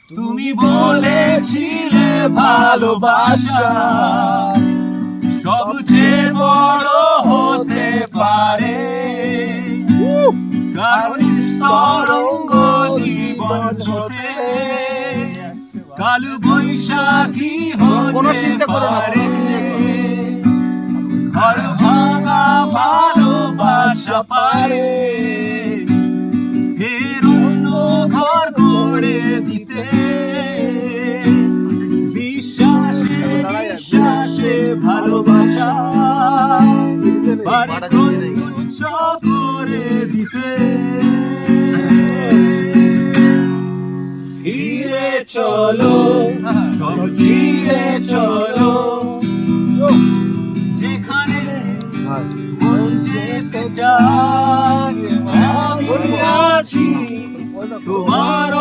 তুমি বলেছিলে ভালোবাসা সবচেয়ে বড় হতে পারে, কারণ তরঙ্গ জীবন হতে কালো বৈশাখী হতে পারে। ঘর ভাঙা ভালোবাসা পারে ফের অন্য ঘর গড়ে দিতে, বিশ্বাসে বিশ্বাসে ভালোবাসা পারে তুচ্ছ করে দিতে। ফিরে চলো সব চিরে চলো, যেখানে মন যেতে চায় আমি আছি তোমার